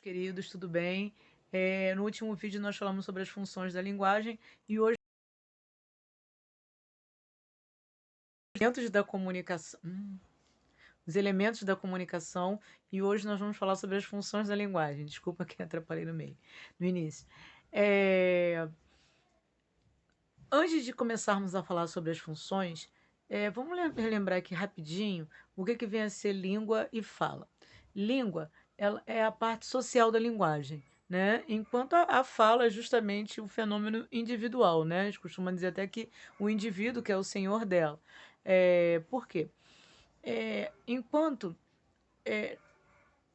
Queridos, tudo bem? No último vídeo nós falamos sobre as funções da linguagem e hoje os elementos da comunicação, os elementos da comunicação e hoje nós vamos falar sobre as funções da linguagem. Desculpa que atrapalhei no início. É, Antes de começarmos a falar sobre as funções, vamos relembrar aqui rapidinho o que vem a ser língua e fala. Língua, ela é a parte social da linguagem, né? Enquanto a fala é justamente o fenômeno individual, né? A gente costuma dizer até que o indivíduo que é o senhor dela. Por quê? Enquanto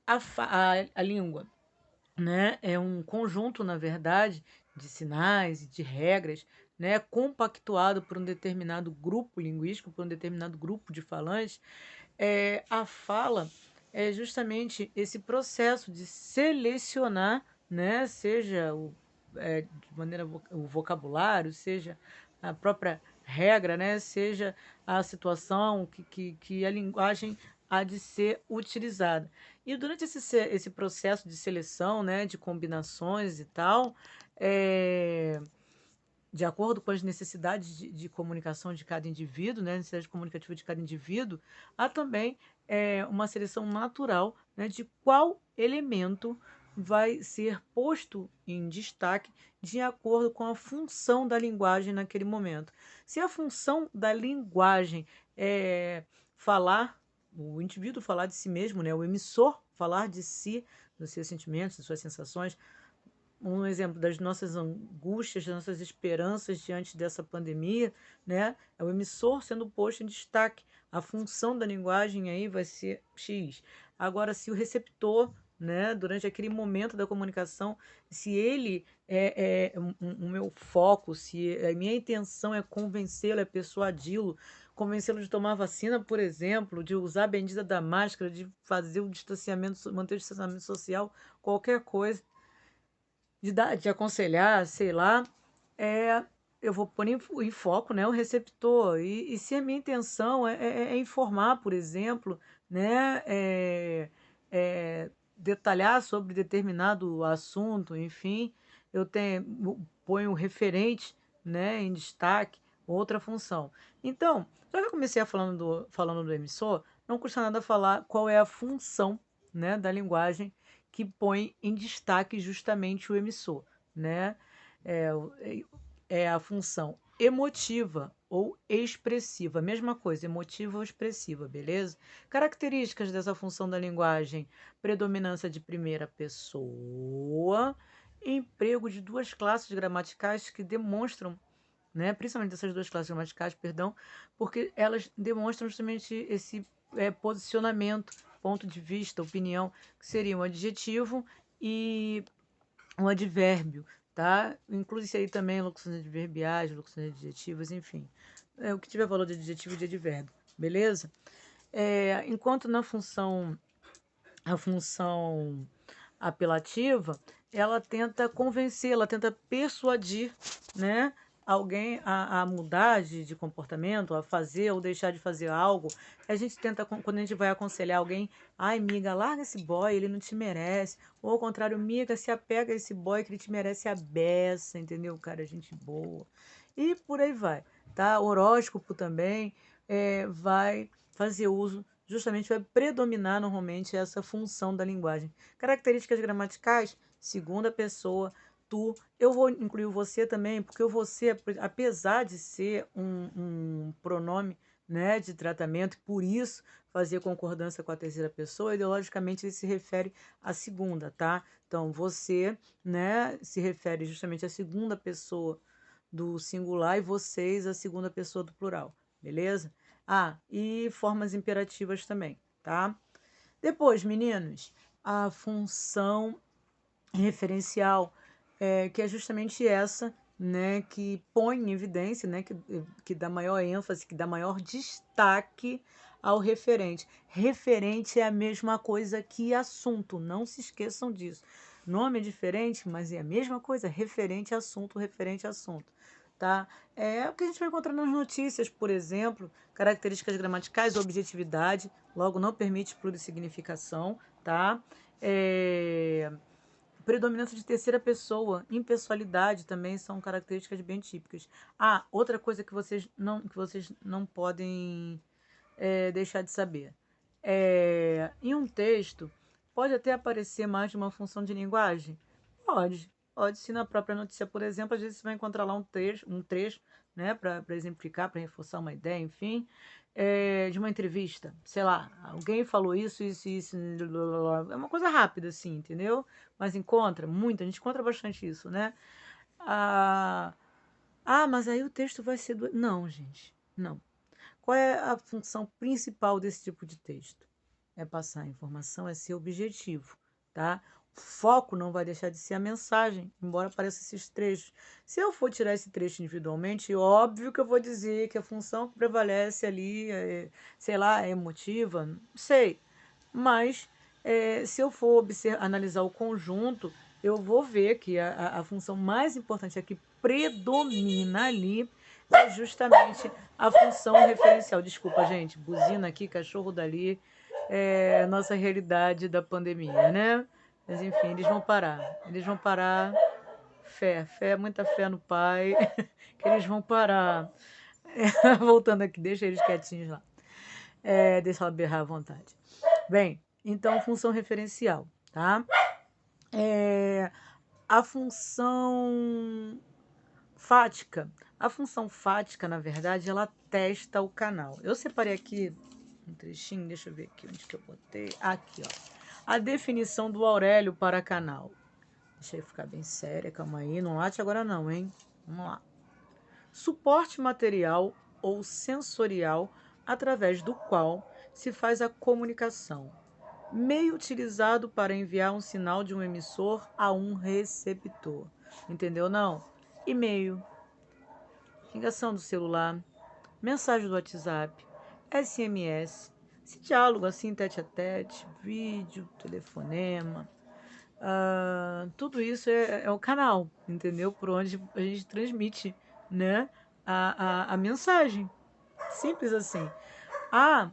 a língua, né? É um conjunto, na verdade, de sinais e de regras, né? Compactuado por um determinado grupo linguístico, por um determinado grupo de falantes. A fala é justamente esse processo de selecionar, né? Seja de maneira o vocabulário, seja a própria regra, né? Seja a situação que a linguagem há de ser utilizada. E durante esse processo de seleção, né, de combinações e tal, é, de acordo com as necessidades de comunicação de cada indivíduo, né, necessidade comunicativa de cada indivíduo, há também uma seleção natural, né, de qual elemento vai ser posto em destaque de acordo com a função da linguagem naquele momento. Se a função da linguagem é falar, o indivíduo falar de si mesmo, né, o emissor falar de si, dos seus sentimentos, das suas sensações, um exemplo das nossas angústias, das nossas esperanças diante dessa pandemia, né? É o emissor sendo posto em destaque. A função da linguagem aí vai ser X. Agora, se o receptor, né, durante aquele momento da comunicação, se ele o meu foco, se a minha intenção é convencê-lo, é persuadi-lo, convencê-lo de tomar vacina, por exemplo, de usar a bendita da máscara, de fazer o distanciamento, manter o distanciamento social, qualquer coisa de aconselhar, sei lá, é, eu vou pôr em foco, né, o receptor. E se a minha intenção é informar, por exemplo, né, detalhar sobre determinado assunto, enfim, ponho o referente, né, em destaque, outra função. Então, já que eu comecei falando do emissor, não custa nada falar qual é a função, né, da linguagem que põe em destaque justamente o emissor, né? É, é a função emotiva ou expressiva, mesma coisa, emotiva ou expressiva, beleza? Características dessa função da linguagem: predominância de primeira pessoa, emprego de duas classes gramaticais que demonstram, né, principalmente dessas duas classes gramaticais, perdão, porque elas demonstram justamente esse posicionamento, ponto de vista, opinião, que seria um adjetivo e um advérbio, tá? Inclui isso aí também locuções adverbiais, locuções adjetivas, enfim. O que tiver valor de adjetivo e de advérbio, beleza? Enquanto a função apelativa, ela tenta convencer, ela tenta persuadir, né, alguém a mudar de comportamento, a fazer ou deixar de fazer algo. A gente tenta, quando a gente vai aconselhar alguém, ai, miga, larga esse boy, ele não te merece. Ou ao contrário, miga, se apega a esse boy que ele te merece a beça, entendeu? Cara, gente boa. E por aí vai, tá? Horóscopo também vai fazer uso, justamente vai predominar normalmente essa função da linguagem. Características gramaticais, segunda pessoa, tu. Eu vou incluir o você também, porque o você, apesar de ser um pronome, né, de tratamento, por isso fazer concordância com a terceira pessoa, ideologicamente ele se refere à segunda, tá? Então, você, né, se refere justamente à segunda pessoa do singular e vocês à segunda pessoa do plural, beleza? E formas imperativas também, tá? Depois, meninos, a função referencial, que é justamente essa, né, que põe em evidência, né, que dá maior ênfase, que dá maior destaque ao referente. Referente é a mesma coisa que assunto, não se esqueçam disso. Nome é diferente, mas é a mesma coisa, referente a assunto, referente a assunto. Tá? É o que a gente vai encontrar nas notícias, por exemplo, características gramaticais, objetividade, logo não permite plurissignificação, tá? É, predominância de terceira pessoa, impessoalidade também são características bem típicas. Ah, outra coisa que vocês não podem deixar de saber. Em um texto, pode até aparecer mais de uma função de linguagem? Pode. Pode, se na própria notícia, por exemplo, às vezes você vai encontrar lá um trecho, né, para exemplificar, para reforçar uma ideia, enfim, de uma entrevista. Sei lá, alguém falou isso, blá, blá, blá. É uma coisa rápida, assim, entendeu? Mas a gente encontra bastante isso, né? Ah, mas aí o texto vai ser. Não, gente, não. Qual é a função principal desse tipo de texto? É passar a informação, é ser objetivo, tá? O foco não vai deixar de ser a mensagem, embora apareçam esses trechos. Se eu for tirar esse trecho individualmente, óbvio que eu vou dizer que a função que prevalece ali, sei lá, é emotiva, não sei. Mas se eu for analisar o conjunto, eu vou ver que a função mais importante, a que predomina ali, é justamente a função referencial. Desculpa, gente, buzina aqui, cachorro dali, é a nossa realidade da pandemia, né? Mas enfim, eles vão parar. Eles vão parar. Fé, muita fé no Pai, que eles vão parar. Voltando aqui, deixa eles quietinhos lá. Deixa ela berrar à vontade. Bem, então, função referencial, tá? A função fática. A função fática, na verdade, ela testa o canal. Eu separei aqui um trechinho, deixa eu ver aqui onde que eu botei. Aqui, ó. A definição do Aurélio para canal. Deixa eu ficar bem séria, calma aí. Não late agora não, hein? Vamos lá. Suporte material ou sensorial através do qual se faz a comunicação. Meio utilizado para enviar um sinal de um emissor a um receptor. Entendeu não? E-mail, ligação do celular, mensagem do WhatsApp, SMS, esse diálogo assim tete a tete, vídeo, telefonema, tudo isso é o canal, entendeu? Por onde a gente transmite, né, a mensagem. Simples assim. Ah,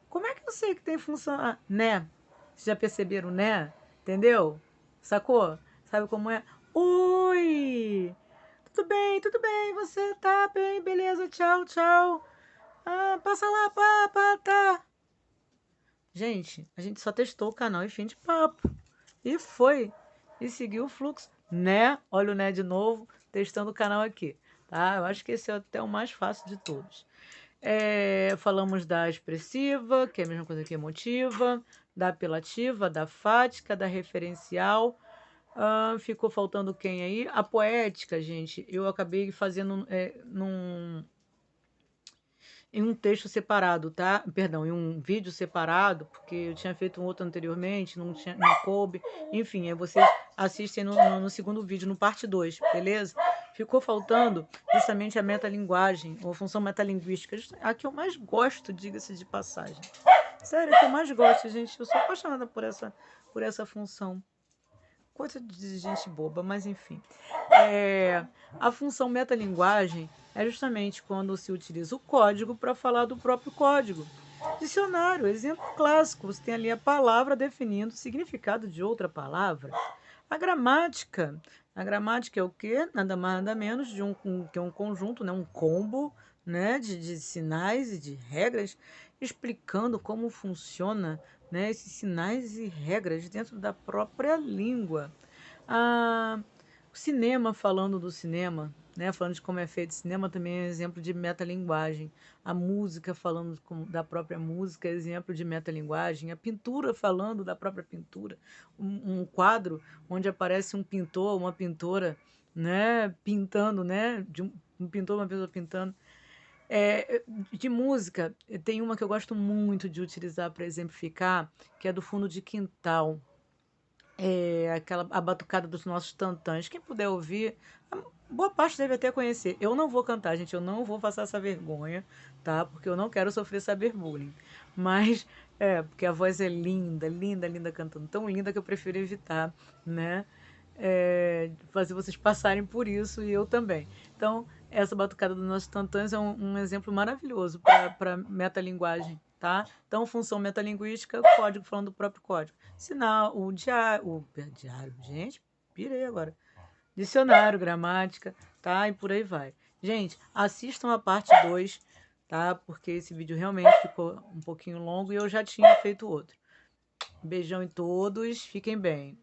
como é que eu sei que tem função? Né? Vocês já perceberam, né? Entendeu? Sacou? Sabe como é? Oi! Tudo bem, você tá bem, beleza, tchau, tchau. Passa lá, tá. Gente, a gente só testou o canal e fim de papo. E foi. E seguiu o fluxo, né? Olha o né de novo, testando o canal aqui, tá? Eu acho que esse é até o mais fácil de todos. Falamos da expressiva, que é a mesma coisa que emotiva, da apelativa, da fática, da referencial. Ficou faltando quem aí? A poética, gente. Eu acabei fazendo em um texto separado, tá? Perdão, em um vídeo separado, porque eu tinha feito um outro anteriormente, não coube. Enfim, aí vocês assistem no segundo vídeo, no parte 2, beleza? Ficou faltando justamente a metalinguagem, ou a função metalinguística, a que eu mais gosto, diga-se de passagem. Sério, a que eu mais gosto, gente. Eu sou apaixonada por essa função. Coisa de gente boba, mas enfim. A função metalinguagem é justamente quando se utiliza o código para falar do próprio código. Dicionário, exemplo clássico, você tem ali a palavra definindo o significado de outra palavra. A gramática é o quê? Nada mais nada menos que um conjunto, né? Um combo, né? de sinais e de regras explicando como funciona, né? Esses sinais e regras dentro da própria língua. Ah, o cinema, falando do cinema, né? Falando de como é feito cinema, também é exemplo de metalinguagem. A música, falando da própria música, é exemplo de metalinguagem. A pintura, falando da própria pintura. Um quadro onde aparece um pintor, uma pintora, né? Pintando, né? Um pintor, uma pessoa pintando. De música, tem uma que eu gosto muito de utilizar para exemplificar, que é do fundo de quintal. A batucada dos nossos tantãs. Quem puder ouvir, boa parte deve até conhecer. Eu não vou cantar, gente, eu não vou passar essa vergonha, tá? Porque eu não quero sofrer cyberbullying. Mas, porque a voz é linda, linda, linda cantando. Tão linda que eu prefiro evitar, né? Fazer vocês passarem por isso e eu também. Então, essa batucada dos nossos tantãs é um exemplo maravilhoso para metalinguagem, tá? Então, função metalinguística, código falando do próprio código. Sinal, o diário, gente, pirei agora. Dicionário, gramática, tá? E por aí vai. Gente, assistam a parte 2, tá? Porque esse vídeo realmente ficou um pouquinho longo e eu já tinha feito outro. Beijão em todos, fiquem bem.